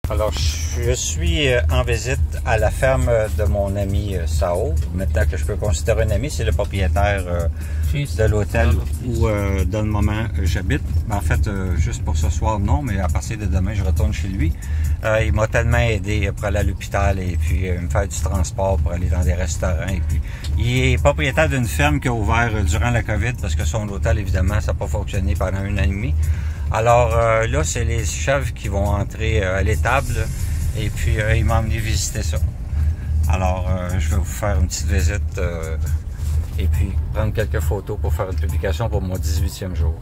Alors, je suis en visite à la ferme de mon ami Sao. Maintenant que je peux considérer un ami, c'est le propriétaire de l'hôtel où, dans le moment, j'habite. En fait, juste pour ce soir, non, mais à partir de demain, je retourne chez lui. Il m'a tellement aidé pour aller à l'hôpital et puis me faire du transport pour aller dans des restaurants. Et puis, il est propriétaire d'une ferme qui a ouvert durant la COVID parce que son hôtel, évidemment, ça n'a pas fonctionné pendant 1 an et demi. Alors là, c'est les chèvres qui vont entrer à l'étable et puis il m'a emmené visiter ça. Alors, je vais vous faire une petite visite et puis prendre quelques photos pour faire une publication pour mon 18e jour.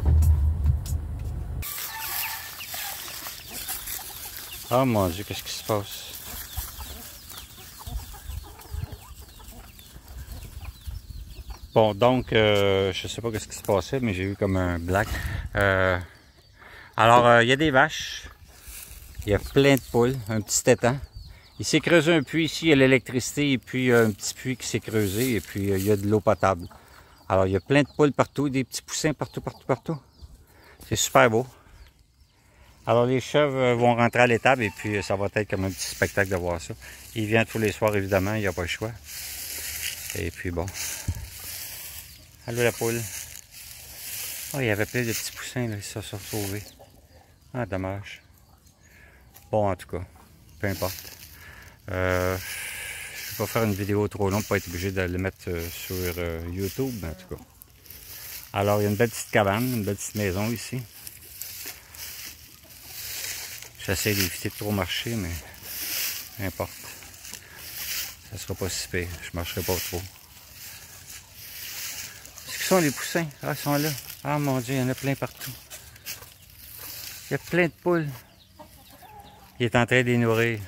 Oh mon Dieu, qu'est-ce qui se passe? Bon, donc, je sais pas qu'est-ce qui se passait, mais j'ai eu comme un black. Alors, il y a des vaches, il y a plein de poules, un petit étang. Il s'est creusé un puits ici, il y a l'électricité et puis un petit puits qui s'est creusé et puis il y a de l'eau potable. Alors, il y a plein de poules partout, des petits poussins partout. C'est super beau. Alors, les chèvres vont rentrer à l'étable et puis ça va être comme un petit spectacle de voir ça. Il vient tous les soirs, évidemment, il n'y a pas le choix. Et puis bon. Allô la poule. Oh, il y avait plein de petits poussins, là, ils se sont retrouvés. Ah, dommage. Bon, en tout cas, peu importe. Je ne vais pas faire une vidéo trop longue pour pas être obligé de le mettre sur YouTube, mais en tout cas. Alors, il y a une belle petite cabane, une belle petite maison ici. J'essaie d'éviter de trop marcher, mais peu importe. Ça sera pas si pire, je marcherai pas trop. Est-ce qu'ils sont les poussins? Ah, ils sont là. Ah mon Dieu, il y en a plein partout. Il y a plein de poules. Il est en train de les nourrir.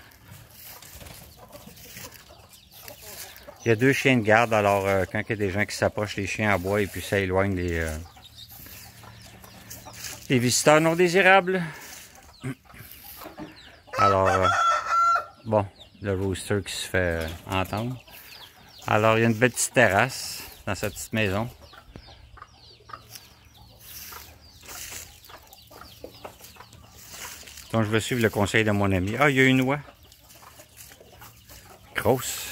Il y a 2 chiens de garde, alors quand il y a des gens qui s'approchent, les chiens aboient et puis ça éloigne les visiteurs non désirables. Alors, bon, le rooster qui se fait entendre. Alors, il y a une belle petite terrasse dans cette petite maison. Donc, je vais suivre le conseil de mon ami. Ah, il y a une oie. Grosse.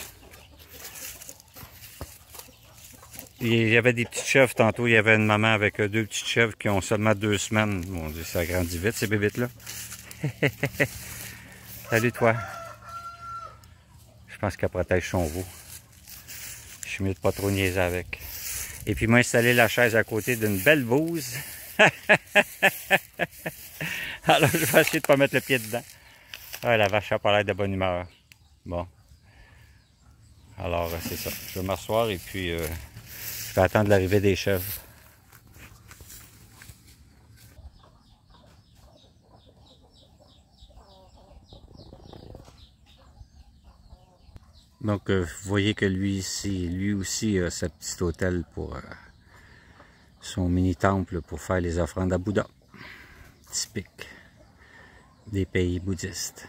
Il y avait des petites chèvres tantôt. Il y avait une maman avec 2 petites chèvres qui ont seulement 2 semaines. Mon Dieu, ça grandit vite, ces bébites-là. Salut, toi. Je pense qu'elle protège son veau. Je suis mieux de pas trop niaiser avec. Et puis, moi, installer la chaise à côté d'une belle bouse. Alors, je vais essayer de ne pas mettre le pied dedans. Ah, la vache a pas l'air de bonne humeur. Bon. Alors, c'est ça. Je vais m'asseoir et puis je vais attendre l'arrivée des chèvres. Donc, vous voyez que lui aussi a sa petite hôtel pour son mini-temple pour faire les offrandes à Bouddha. Typique des pays bouddhistes.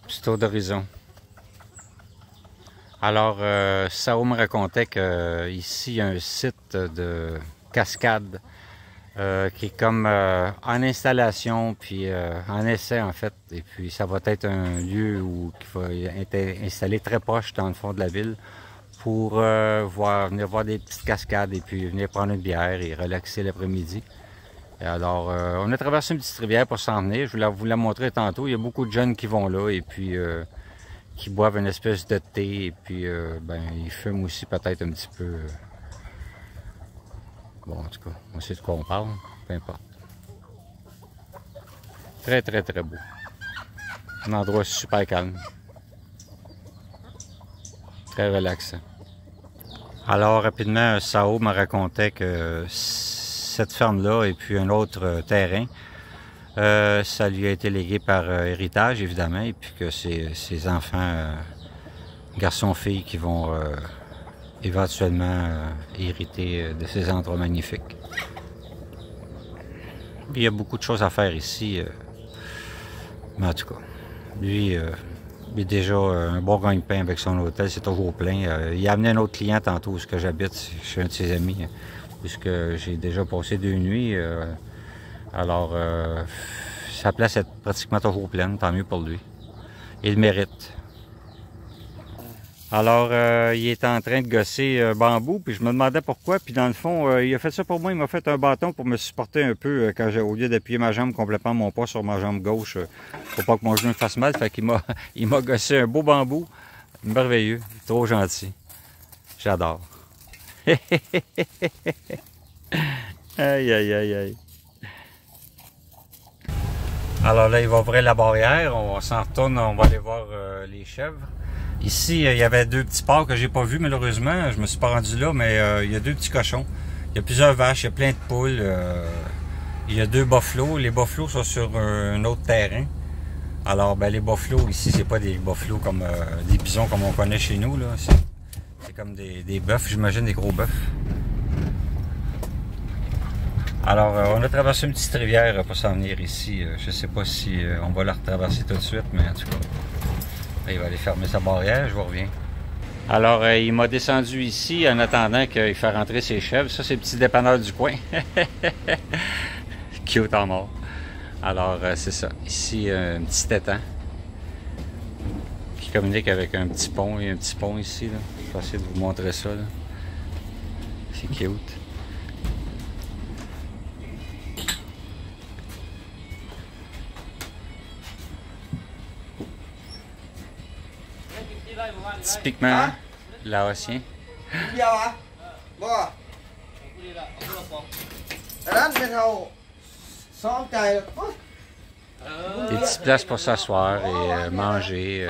Petit tour d'horizon. Alors, Sao me racontait qu'ici, il y a un site de cascade qui est comme en installation, puis en essai en fait. Et puis, ça va être un lieu qui va être installé très proche dans le fond de la ville pour venir voir des petites cascades et puis venir prendre une bière et relaxer l'après-midi. Alors, on a traversé une petite rivière pour s'en venir. Je voulais vous la montrer tantôt. Il y a beaucoup de jeunes qui vont là et puis qui boivent une espèce de thé et puis ben, ils fument aussi peut-être un petit peu. Bon, en tout cas, on sait de quoi on parle, peu importe. Très, très, très beau. Un endroit super calme. Très relaxant. Alors, rapidement, Sao me racontait que cette ferme-là et puis un autre terrain, ça lui a été légué par héritage, évidemment, et puis que ses enfants, garçons-filles, qui vont éventuellement hériter de ces endroits magnifiques. Il y a beaucoup de choses à faire ici, mais en tout cas, lui, il est déjà un bon gagne-pain avec son hôtel, c'est toujours plein. Il a amené un autre client tantôt où j'habite, chez un de ses amis, puisque j'ai déjà passé 2 nuits. Alors, sa place est pratiquement toujours pleine, tant mieux pour lui. Il le mérite. Alors, il est en train de gosser bambou, puis je me demandais pourquoi. Puis dans le fond, il a fait ça pour moi, il m'a fait un bâton pour me supporter un peu quand au lieu d'appuyer ma jambe complètement, mon poids sur ma jambe gauche, pour pas que mon genou me fasse mal. Fait qu'il m'a gossé un beau bambou, merveilleux, trop gentil. J'adore. Aïe, aïe, aïe, aïe. Alors là, il va ouvrir la barrière, on s'en retourne, on va aller voir les chèvres. Ici, il y avait 2 petits porcs que j'ai pas vus malheureusement, je me suis pas rendu là, mais il y a 2 petits cochons. Il y a plusieurs vaches, il y a plein de poules. Il y a 2 buffalo. Les buffalo sont sur un autre terrain. Alors, ben, les buffalo ici, c'est pas des buffalo comme des bisons comme on connaît chez nous, là. C'est comme des bœufs, j'imagine, des gros bœufs. Alors, on a traversé une petite rivière pour s'en venir ici. Je sais pas si on va la retraverser tout de suite, mais en tout cas, il va aller fermer sa barrière, je vous reviens. Alors, il m'a descendu ici en attendant qu'il fasse rentrer ses chèvres. Ça, c'est le petit dépanneur du coin. Cute en mort. Alors, c'est ça. Ici, un petit étang qui communique avec un petit pont. Il y a un petit pont ici, là. Je vais essayer de vous montrer ça, là. C'est cute. Typiquement laotien. Des petites places pour s'asseoir et manger.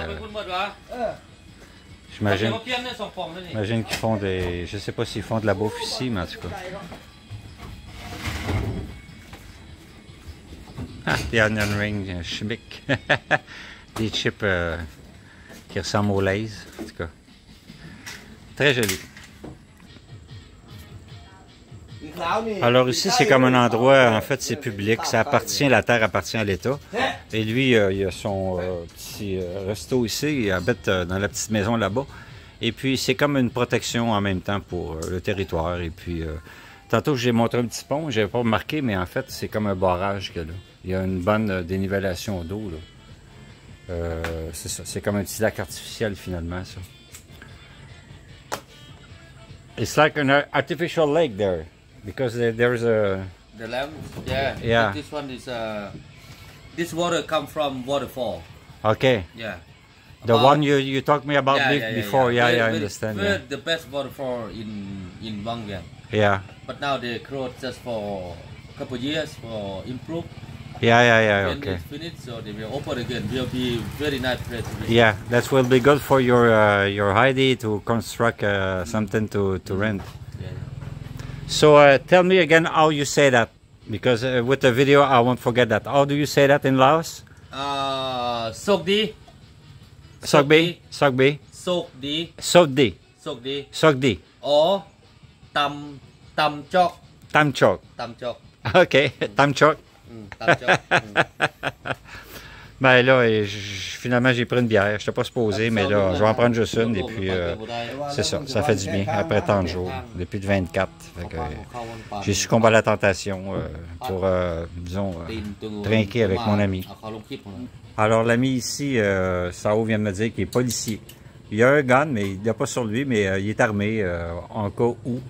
J'imagine qu'ils font des... Je sais pas s'ils font de la bouffe ici, mais en tout cas. Ah, des onion rings chimiques. Des chips qui ressemblent aux Lay's, en tout cas. Très joli. Alors ici, c'est comme un endroit, en fait, c'est public. Ça appartient, la terre appartient à l'État. Et lui, il a son petit resto ici. Il habite dans la petite maison là-bas. Et puis, c'est comme une protection en même temps pour le territoire. Et puis, tantôt, j'ai montré un petit pont. Je n'avais pas remarqué, mais en fait, c'est comme un barrage qu'il y a là. Il y a une bonne dénivellation d'eau, là. C'est ça. C'est comme un petit lac artificiel, finalement, ça. It's like an artificial lake there. Because there's a... The lamp, yeah. Yeah. This one is this water come from waterfall. Okay. Yeah. The one you talked me about before. Yeah, I Very, understand. very Yeah. the best waterfall in Vang Vieng. Yeah. But now they closed just for a couple of years for improve. Yeah. When Okay. it's finished, so they will open again. Will be very nice place to visit. Yeah, that will be good for your Heidi to construct something to rent. Yeah. So tell me again how you say that, because with the video I won't forget that. How do you say that in Laos? Sokdi. Sokbi, Sokdi. Sokdi, Sokdi. Sokdi, Or Tam Chok. Tamchok. Tam Chok. Ok, Tamchok. Tam Chok. Ben là, finalement j'ai pris une bière. Je n'étais pas supposé, mais là, je vais en prendre juste une et puis c'est ça, ça fait du bien après tant de jours, depuis le 24. Fait que, j'ai succombé à la tentation pour, disons, trinquer avec mon ami. Alors l'ami ici, Sao vient de me dire qu'il est policier. Il a un gun, mais il l'a pas sur lui, mais il est armé en cas où.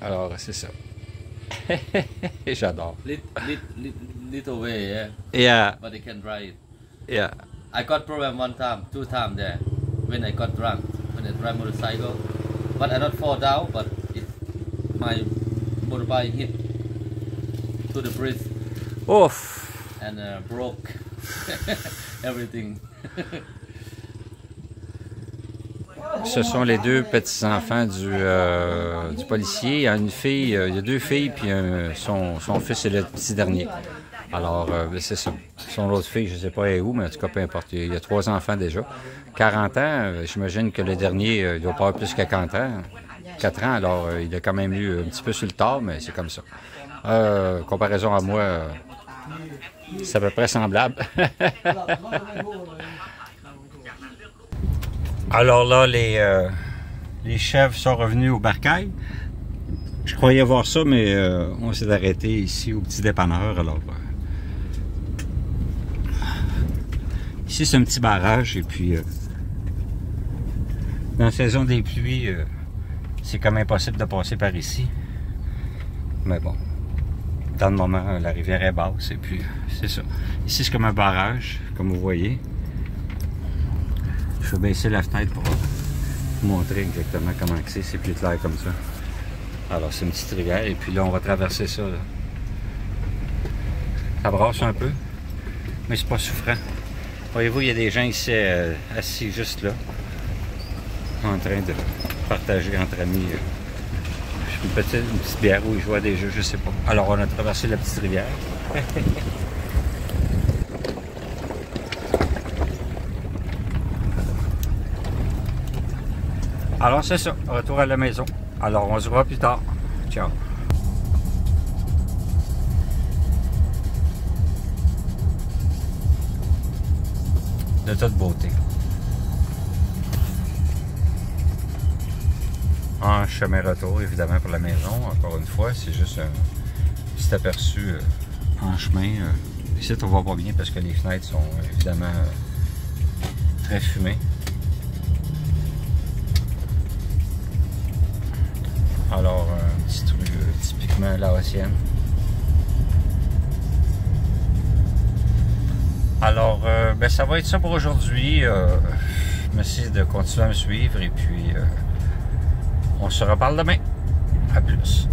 Alors c'est ça. J'adore. Little way, yeah. Yeah. But they can drive it. Yeah. I got problem 1 time, 2 times there when I got drunk when I drive motorcycle. But I not fall down, but my motorbike hit to the bridge. Oof. And broke everything. ce sont les deux petits-enfants du policier. Il y a une fille, il y a deux filles, puis son fils est le petit dernier. Alors, c'est ça. Son autre fille, je ne sais pas elle est où, mais en tout cas, peu importe. Il y a 3 enfants déjà. 40 ans, j'imagine que le dernier, il doit pas avoir plus que 40 ans. 4 ans, alors il a quand même eu un petit peu sur le tard, mais c'est comme ça. Comparaison à moi, c'est à peu près semblable. Alors là, les chèvres sont revenus au bercail. Je croyais voir ça, mais on s'est arrêté ici au petit dépanneur. Alors, ici, c'est un petit barrage. Et puis, dans la saison des pluies, c'est comme impossible de passer par ici. Mais bon, dans le moment, la rivière est basse. Et puis, c'est ça. Ici, c'est comme un barrage, comme vous voyez. Je vais baisser la fenêtre pour vous montrer exactement comment c'est plus clair comme ça. Alors, c'est une petite rivière, et puis là, on va traverser ça. Là. Ça brasse un peu, mais c'est pas souffrant. Voyez-vous, il y a des gens ici assis juste là, en train de partager entre amis une petite bière où ils jouent à des jeux, je sais pas. Alors, on a traversé la petite rivière. Alors, c'est ça, retour à la maison. Alors, on se voit plus tard. Ciao. De toute beauté. En chemin retour, évidemment, pour la maison. Encore une fois, c'est juste un petit aperçu en chemin. Ici, on voit pas bien parce que les fenêtres sont évidemment très fumées. Alors, un petit truc typiquement laotienne. Alors, ben, ça va être ça pour aujourd'hui. Merci de continuer à me suivre et puis on se reparle demain. À plus.